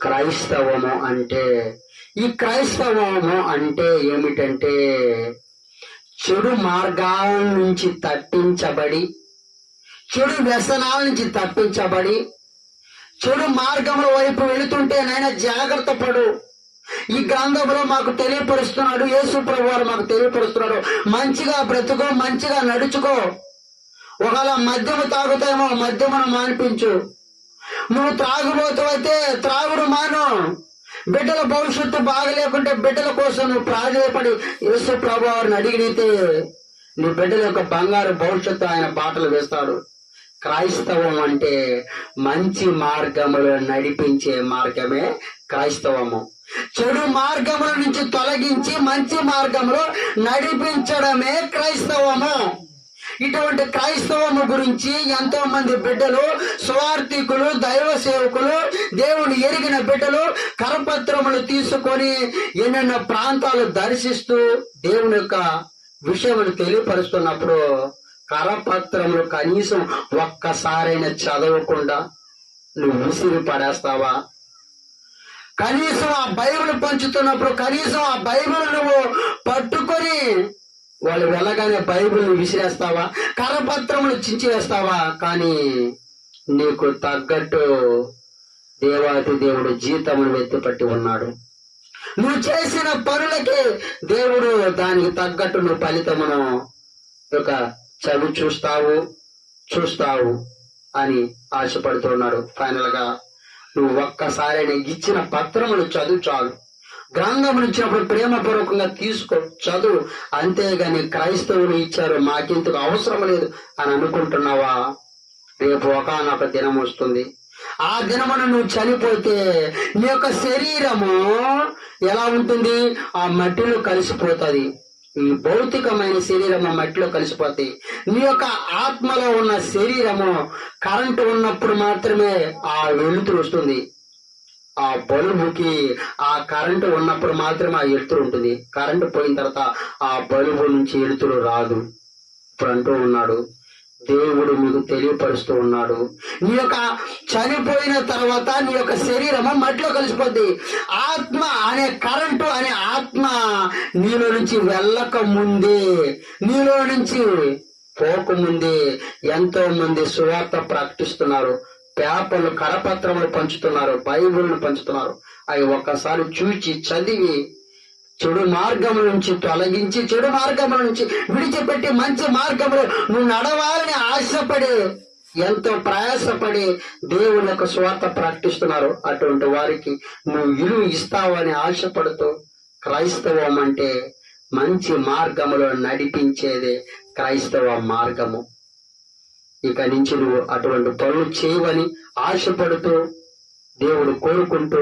క్రైస్తవము అంటే, ఈ క్రైస్తవము అంటే ఏమిటంటే, చెడు మార్గాల నుంచి తప్పించబడి, చెడు వ్యసనాల నుంచి తప్పించబడి, చెడు మార్గముల వైపు వెళుతుంటే నైనా జాగ్రత్త పడు. ఈ గ్రంథంలో మాకు తెలియపరుస్తున్నాడు, యేసు ప్రభువారు మాకు తెలియపరుస్తున్నాడు, మంచిగా బ్రతుకో, మంచిగా నడుచుకో. ఒకవేళ మద్యము తాగుతామో మద్యమును మాన్పించు. నువ్వు త్రాగుబోతావైతే త్రాగుడు మాను. బిడ్డల భవిష్యత్తు బాగలేకుంటే బిడ్డల కోసం నువ్వు ప్రాధేయపడి యేసు ప్రభువారిని అడిగితే నీ బిడ్డల యొక్క బంగారు భవిష్యత్తు ఆయన బాటలు వేస్తాడు. క్రైస్తవం అంటే మంచి మార్గములో నడిపించే మార్గమే క్రైస్తవము. చెడు మార్గముల నుంచి తొలగించి మంచి మార్గంలో నడిపించడమే క్రైస్తవము. ఇటువంటి క్రైస్తవము గురించి ఎంతో మంది బిడ్డలు, స్వార్థికులు, దైవ సేవకులు, దేవుని ఎరిగిన బిడ్డలు కరపత్రములు తీసుకొని ఎన్నెన్నో ప్రాంతాలు దర్శిస్తూ దేవుని యొక్క విషయములు తెలియపరుస్తున్నప్పుడు కరపత్రములు కనీసం ఒక్కసారైనా చదవకుండా నువ్వు విసిరి పడేస్తావా? కనీసం ఆ బైబిల్ పంచుతున్నప్పుడు కనీసం ఆ బైబిల్ నువ్వు పట్టుకొని వాళ్ళు వెళ్ళగానే బైబిల్ని విసిరేస్తావా? కరపత్రములు చించివేస్తావా? కానీ నీకు తగ్గట్టు దేవాతి దేవుడు జీతమును వెత్తిపట్టి ఉన్నాడు. నువ్వు చేసిన పనులకి దేవుడు దానికి తగ్గట్టు నువ్వు ఫలితమును ఒక చదువు చూస్తావు అని ఆశపడుతున్నాడు. ఫైనల్ గా నువ్వు ఒక్కసారి ఇచ్చిన పత్రములు చదువు చాలు. గ్రంథములు ఇచ్చినప్పుడు ప్రేమపూర్వకంగా తీసుకో, చదువు. అంతేగాని క్రైస్తవులు ఇచ్చారు మాకింతకు అవసరం లేదు అని అనుకుంటున్నావా? రేపు ఒకానొక దినం వస్తుంది. ఆ దినమున నువ్వు చనిపోతే నీ యొక్క శరీరము ఎలా ఉంటుంది? ఆ మట్టిలో కలిసిపోతుంది. ఈ భౌతికమైన శరీరము మట్టిలో కలిసిపోతాయి. నీ యొక్క ఆత్మలో ఉన్న శరీరము కరెంటు ఉన్నప్పుడు మాత్రమే ఆ వెలుతురు వస్తుంది. ఆ బల్బుకి ఆ కరెంటు ఉన్నప్పుడు మాత్రమే ఆ వెలుతురు ఉంటుంది. కరెంటు పోయిన తర్వాత ఆ బల్బు నుంచి వెలుతురు రాదు. ఇప్పుడు అంటూ ఉన్నాడు దేవుడు, మీకు తెలియపరుస్తూ ఉన్నాడు, నీ యొక్క చనిపోయిన తర్వాత నీ యొక్క శరీరము మట్టిలో కలిసిపోద్ది. ఆత్మ అనే కరెంటు అనే ఆత్మ నీలో నుంచి వెళ్ళక ముందే, నీలో నుంచి పోకముందే ఎంతో మంది సువార్త ప్రకటిస్తున్నారు, పేపర్లు కరపత్రములు పంచుతున్నారు, బైబిల్ను పంచుతున్నారు. అవి ఒక్కసారి చూచి చదివి చెడు మార్గముల నుంచి తొలగించి, చెడు మార్గముల నుంచి విడిచిపెట్టి మంచి మార్గములు నువ్వు నడవాలని ఆశపడి, ఎంతో ప్రయాసపడి దేవుని యొక్క స్వార్థ ప్రకటిస్తున్నారు. అటువంటి వారికి నువ్వు విలువ ఇస్తావని ఆశపడుతూ, క్రైస్తవం అంటే మంచి మార్గములో నడిపించేదే క్రైస్తవ మార్గము. ఇక నుంచి నువ్వు అటువంటి పనులు చేయవని ఆశపడుతూ దేవుడు కోరుకుంటూ